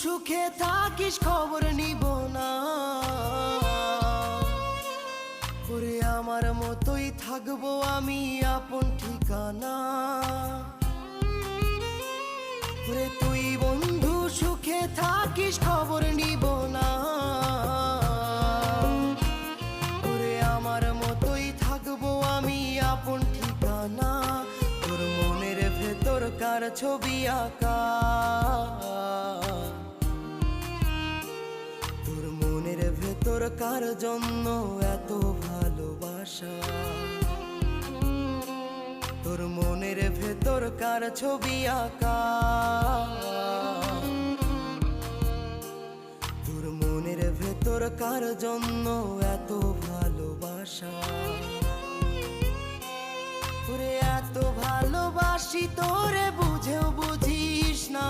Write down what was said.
সুখে থাকিস খবর নিব না, ওরে আমার মতোই থাকবো আমি আপন ঠিকানা। ওরে তুই বন্ধু সুখে থাকিস খবর নিব না, ওরে আমার মতোই থাকবো আমি আপন ঠিকানা। তোর মনের ভেতর কার ছবি আঁকা, তোর মনের ভেতর কার জন্য এত ভালোবাসা, তোর মনের ভেতর কার ছবি আঁকা, তোর মনের ভেতর কার জন্য এত ভালোবাসা। তোরে এত ভালোবাসি তোরে বুঝেও বুঝিস না।